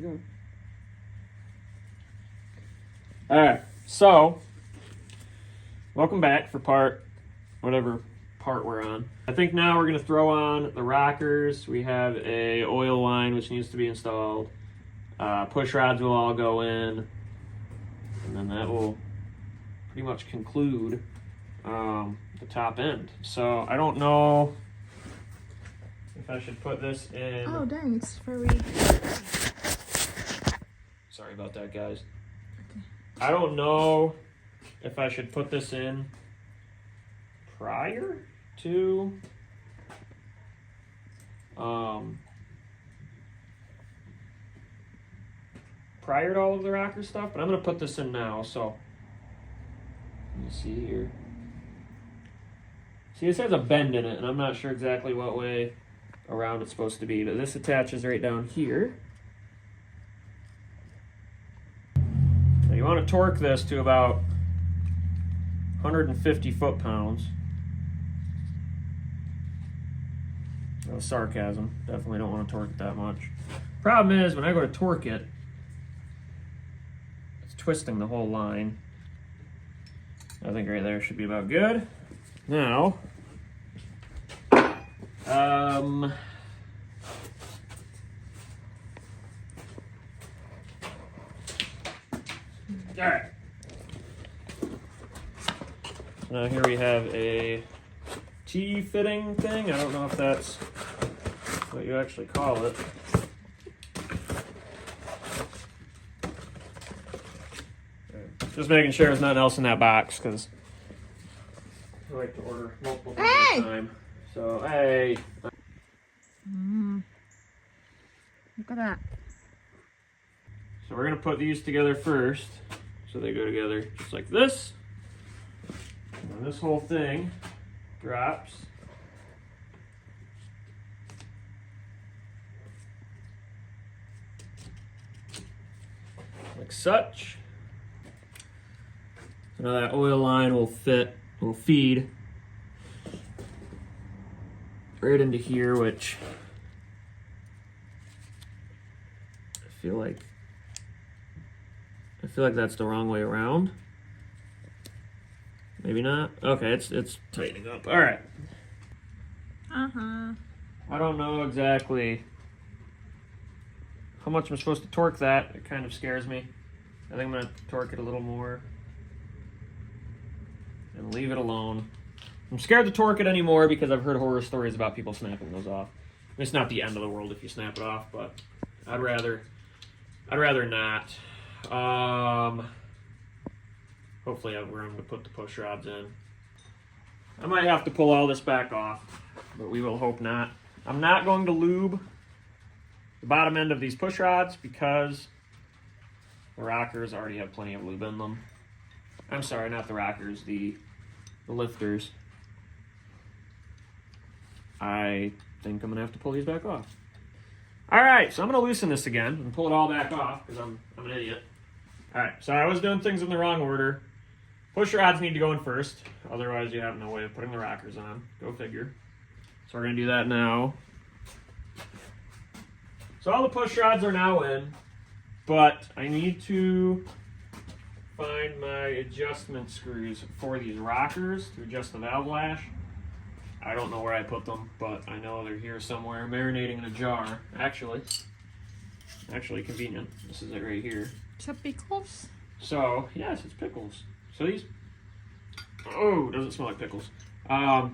go. All right, so welcome back for whatever part we're on. I think now we're gonna throw on the rockers. We have a oil line which needs to be installed. Push rods will all go in, and then that will pretty much conclude the top end. So I don't know if I should put this in. Oh dang, it's very... Sorry about that, guys. Okay. I don't know if I should put this in prior to all of the rocker stuff, but I'm gonna put this in now. So let me see here. See, this has a bend in it, and I'm not sure exactly what way around it's supposed to be, but this attaches right down here. Now you want to torque this to about 150 foot-pounds. No sarcasm. Definitely don't want to torque it that much. Problem is, when I go to torque it, it's twisting the whole line. I think right there should be about good. Now, all right. Now here we have a T-fitting thing. I don't know if that's what you actually call it. Just making sure there's nothing else in that box, because I like to order multiple things at a time. So, hey. Look at that. So we're going to put these together first. So they go together just like this. And this whole thing drops. Like such. So now that oil line will feed right into here, which I feel like that's the wrong way around. Maybe not. Okay, it's tightening up. All right. I don't know exactly how much I'm supposed to torque that. It kind of scares me. I think I'm gonna torque it a little more and leave it alone. I'm scared to torque it anymore because I've heard horror stories about people snapping those off. It's not the end of the world if you snap it off, but I'd rather not. Hopefully I have room to put the push rods in. I might have to pull all this back off, but we will hope not. I'm not going to lube the bottom end of these push rods because the rockers already have plenty of lube in them. I'm sorry, not the rockers, the lifters. I think I'm gonna have to pull these back off. All right, so I'm gonna loosen this again and pull it all back off because I'm an idiot. All right, so I was doing things in the wrong order. Push rods need to go in first, otherwise you have no way of putting the rockers on. Go figure. So we're gonna do that now. So all the push rods are now in, but I need to find my adjustment screws for these rockers to adjust the valve lash. I don't know where I put them, but I know they're here somewhere, marinating in a jar. Actually convenient. This is it right here. Is that pickles? So, yes, it's pickles. So these, oh, doesn't smell like pickles.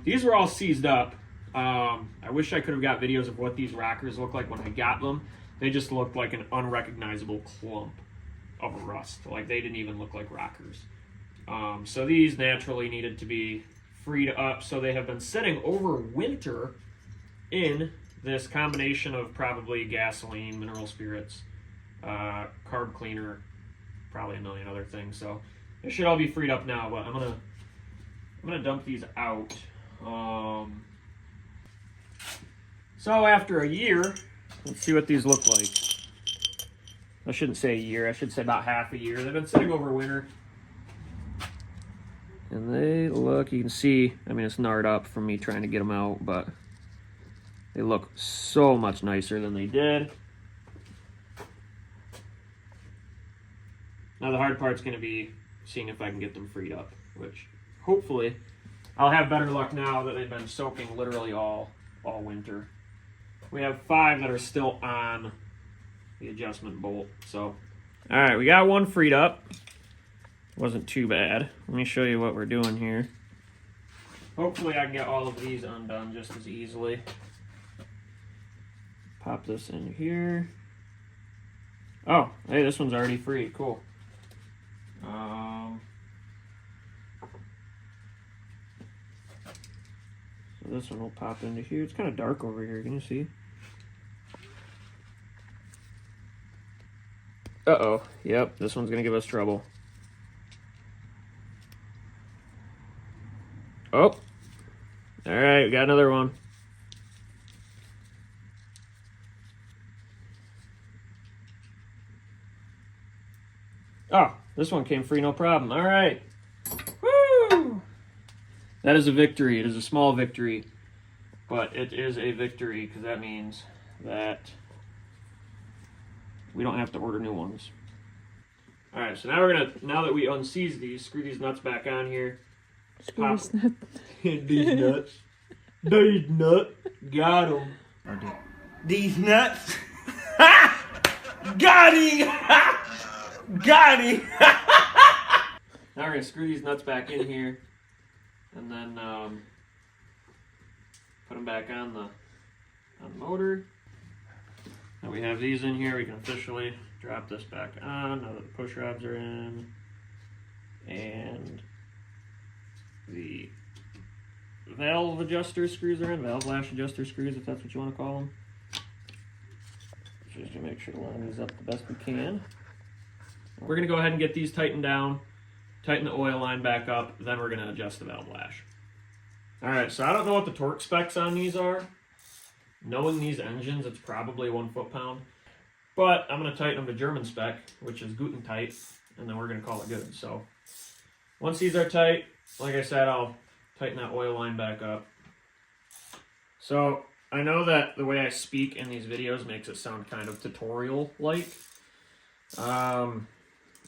These were all seized up. I wish I could have got videos of what these rockers look like when I got them. They just looked like an unrecognizable clump of rust. Like they didn't even look like rockers. So these naturally needed to be freed up. So they have been sitting over winter in this combination of probably gasoline, mineral spirits, carb cleaner, probably a million other things. So they should all be freed up now, but I'm gonna dump these out. So after a year, let's see what these look like. I shouldn't say a year, I should say about half a year. They've been sitting over winter. And they look, you can see, I mean, it's gnarred up from me trying to get them out, but they look so much nicer than they did. Now the hard part's going to be seeing if I can get them freed up, which hopefully I'll have better luck now that they've been soaking literally all winter. We have 5 that are still on the adjustment bolt. So, all right, we got one freed up. Wasn't too bad. Let me show you what we're doing here. Hopefully I can get all of these undone just as easily. Pop this in here. Oh, hey, this one's already free. Cool. So this one will pop into here. It's kind of dark over here. Can you see? Uh-oh. Yep, this one's going to give us trouble. Oh. All right, we got another one. Oh, this one came free, no problem. All right. Woo! That is a victory. It is a small victory, but it is a victory because that means that we don't have to order new ones. All right, so now now that we unseize these, screw these nuts back on here. Screw this nut. These nuts. These nuts. Got them. These nuts. Got him. Got him. Now we're going to screw these nuts back in here and then put them back on the motor. Now we have these in here. We can officially drop this back on now that the push rods are in. And the valve adjuster screws are in, valve lash adjuster screws, if that's what you want to call them. Just to make sure to line these up the best we can. We're going to go ahead and get these tightened down, tighten the oil line back up, then we're going to adjust the valve lash. Alright, so I don't know what the torque specs on these are. Knowing these engines, it's probably 1 foot-pound. But I'm going to tighten them to German spec, which is Guten tight, and then we're going to call it good. So once these are tight, like I said, I'll tighten that oil line back up. So I know that the way I speak in these videos makes it sound kind of tutorial-like.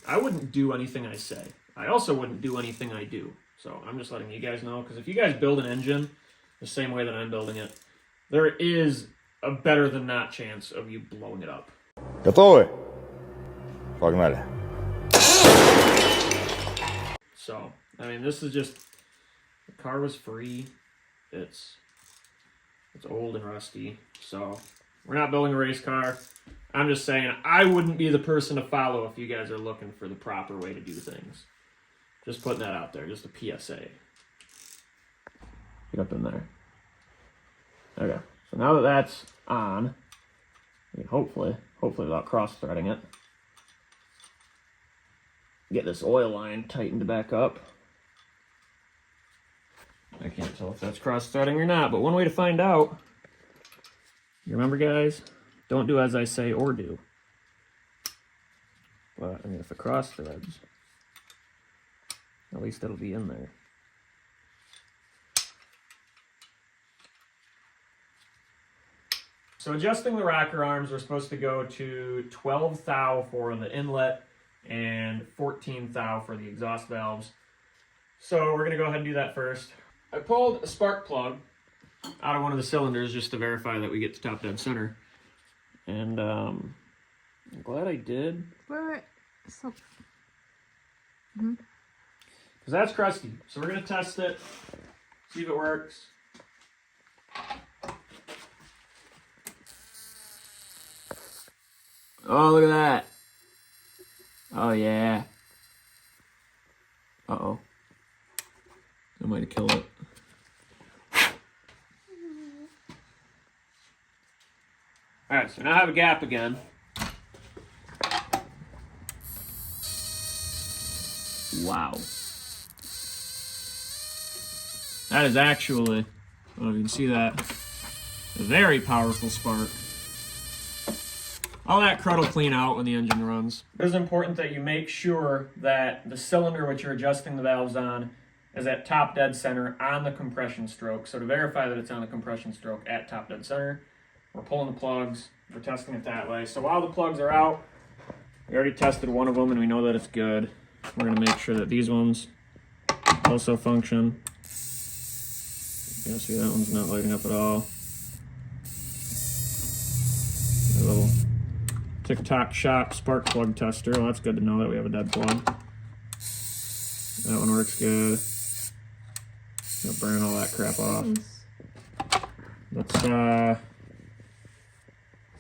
I wouldn't do anything I say. I also wouldn't do anything I do. So I'm just letting you guys know, because if you guys build an engine the same way that I'm building it, there is a better than not chance of you blowing it up. Готовы? Погнали. So, I mean, this is just, the car was free. It's old and rusty. So, we're not building a race car. I'm just saying, I wouldn't be the person to follow if you guys are looking for the proper way to do things. Just putting that out there, just a PSA. Get up in there. Okay, so now that that's on, I mean, hopefully without cross-threading it, get this oil line tightened back up. I can't tell if that's cross-threading or not, but one way to find out, you remember, guys, don't do as I say or do. But, I mean, if it cross-threads, at least it'll be in there. So adjusting the rocker arms, we're supposed to go to 12 thou for the inlet and 14 thou for the exhaust valves. So we're going to go ahead and do that first. I pulled a spark plug out of one of the cylinders just to verify that we get to top dead center. And I'm glad I did. Wait. So. Because that's crusty. So we're going to test it, see if it works. Oh, look at that. Oh, yeah. Uh-oh. I might have killed it. Alright, so now I have a gap again. Wow. That is actually, I don't know if you can see that, a very powerful spark. All that crud will clean out when the engine runs. It is important that you make sure that the cylinder which you're adjusting the valves on is at top dead center on the compression stroke. So to verify that it's on the compression stroke at top dead center, we're pulling the plugs, we're testing it that way. So while the plugs are out, We already tested one of them and we know that it's good. We're going to make sure that these ones also function. Yeah, see that one's not lighting up at all. A little TikTok shop spark plug tester. Well, that's good to know that we have a dead plug. That one works good. Gonna burn all that crap off. Let's see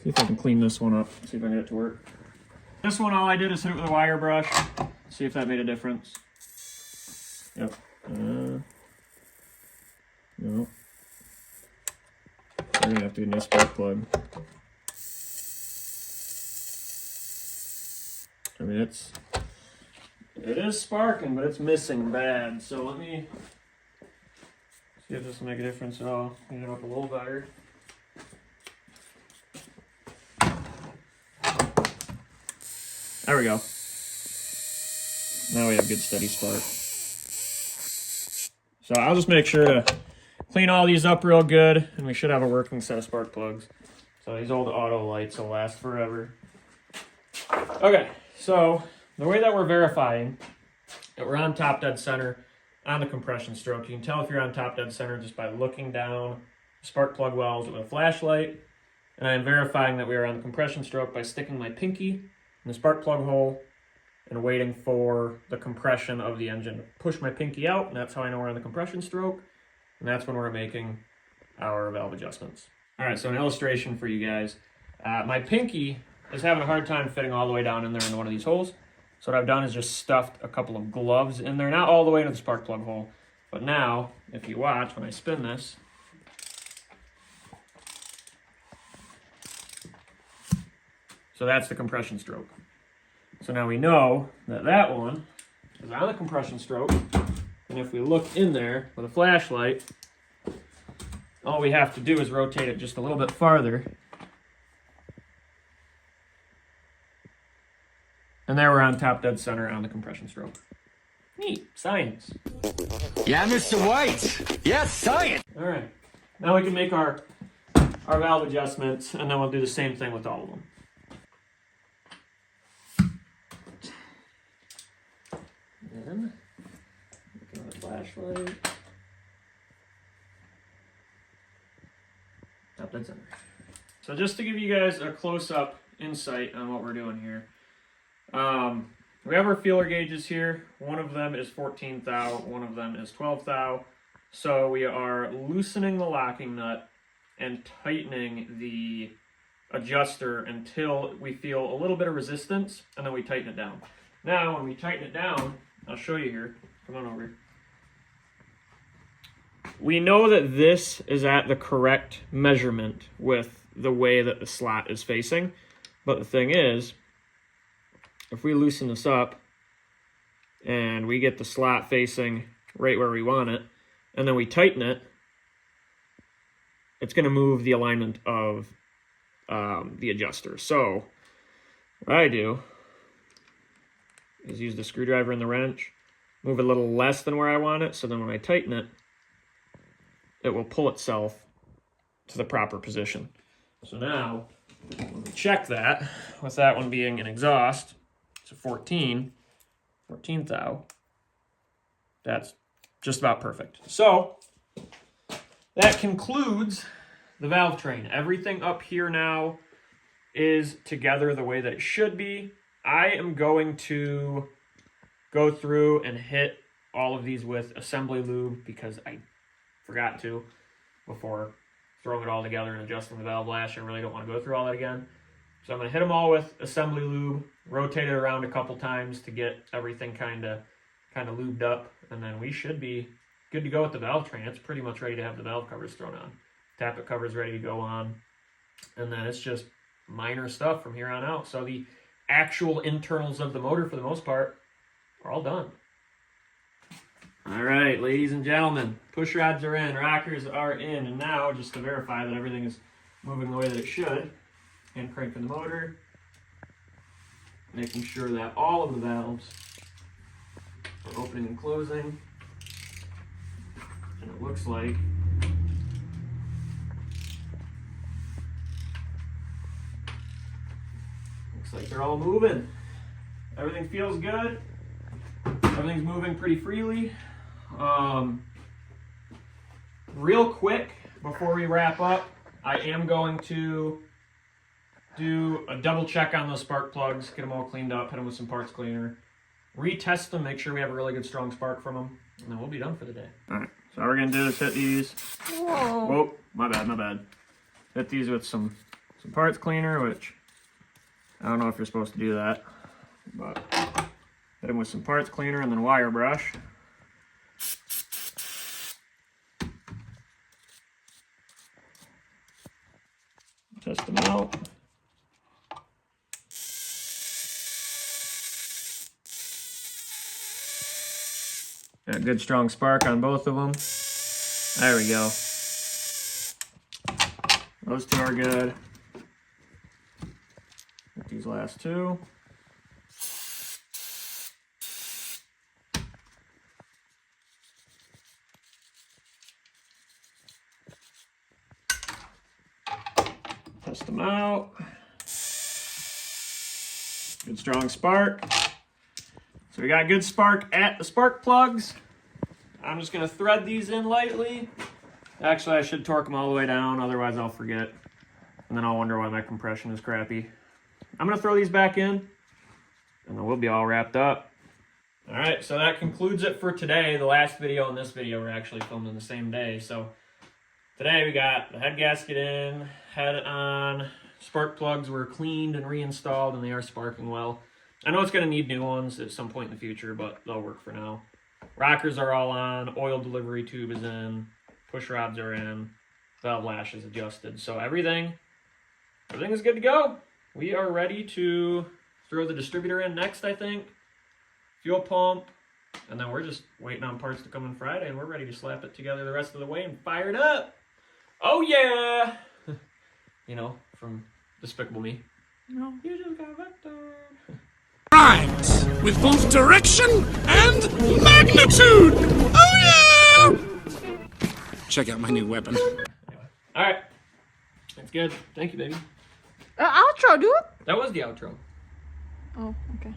if I can clean this one up. See if I can get it to work. This one, all I did is hit it with a wire brush. See if that made a difference. Yep. No. We're gonna have to get a new spark plug. I mean, it is sparking, but it's missing bad. So let me see if this will make a difference at all. Clean it up a little better. There we go. Now we have good steady spark. So I'll just make sure to clean all these up real good, and we should have a working set of spark plugs. So these old auto lights will last forever. Okay, so the way that we're verifying that we're on top dead center on the compression stroke, you can tell if you're on top dead center just by looking down the spark plug wells with a flashlight. And I'm verifying that we are on the compression stroke by sticking my pinky in the spark plug hole and waiting for the compression of the engine to push my pinky out, and that's how I know we're on the compression stroke, and that's when we're making our valve adjustments. All right, so an illustration for you guys. My pinky is having a hard time fitting all the way down in there into one of these holes, so what I've done is just stuffed a couple of gloves in there, not all the way into the spark plug hole, but now, if you watch, when I spin this, so that's the compression stroke. So now we know that that one is on the compression stroke. And if we look in there with a flashlight, all we have to do is rotate it just a little bit farther. And there we're on top dead center on the compression stroke. Neat, science. Yeah, Mr. White. Yes, science. All right, now we can make our valve adjustments, and then we'll do the same thing with all of them. And looking at the flashlight. Top dead center. So just to give you guys a close-up insight on what we're doing here. We have our feeler gauges here. One of them is 14 thou, one of them is 12 thou. So we are loosening the locking nut and tightening the adjuster until we feel a little bit of resistance, and then we tighten it down. Now, when we tighten it down, I'll show you here. Come on over. We know that this is at the correct measurement with the way that the slot is facing. But the thing is, if we loosen this up and we get the slot facing right where we want it, and then we tighten it, it's going to move the alignment of the adjuster. So what I do is use the screwdriver and the wrench, move it a little less than where I want it, so then when I tighten it, it will pull itself to the proper position. So now, when we check that, with that one being an exhaust, it's a 14 thou, that's just about perfect. So, that concludes the valve train. Everything up here now is together the way that it should be. I am going to go through and hit all of these with assembly lube because I forgot to before throwing it all together and adjusting the valve lash. I really don't want to go through all that again. So I'm going to hit them all with assembly lube, rotate it around a couple times to get everything kind of lubed up, and then we should be good to go with the valve train. It's pretty much ready to have the valve covers thrown on. Tappet cover's ready to go on, and then it's just minor stuff from here on out. So the actual internals of the motor, for the most part, are all done. All right, ladies and gentlemen, push rods are in, rockers are in, and now, just to verify that everything is moving the way that it should, and cranking the motor, making sure that all of the valves are opening and closing, and it looks like they're all moving. Everything feels good. Everything's moving pretty freely. Real quick, before we wrap up, I am going to do a double check on those spark plugs, get them all cleaned up, hit them with some parts cleaner, retest them, make sure we have a really good strong spark from them, and then we'll be done for the day. All right, so all we're gonna do is hit these. Whoa. Whoa, my bad. Hit these with some parts cleaner, which I don't know if you're supposed to do that, but hit them with some parts cleaner and then wire brush. Test them out. Got a good strong spark on both of them. There we go. Those two are good. Get these last two. Test them out. Good strong spark. So we got good spark at the spark plugs. I'm just gonna thread these in lightly. Actually, I should torque them all the way down, otherwise I'll forget. And then I'll wonder why my compression is crappy. I'm gonna throw these back in, and then we'll be all wrapped up. All right, so that concludes it for today. The last video and this video were actually filmed in the same day. So today we got the head gasket in, head on, spark plugs were cleaned and reinstalled, and they are sparking well. I know it's going to need new ones at some point in the future, but they'll work for now. Rockers are all on, oil delivery tube is in, push rods are in, valve lash is adjusted. So everything is good to go. We are ready to throw the distributor in next, I think. Fuel pump, and then we're just waiting on parts to come in Friday, and we're ready to slap it together the rest of the way and fire it up. Oh yeah! You know, from Despicable Me. No. You just got vector. Rhymes with both direction and magnitude. Oh yeah! Check out my new weapon. All right, that's good. Thank you, baby. Outro, dude. That was the outro. Oh, okay.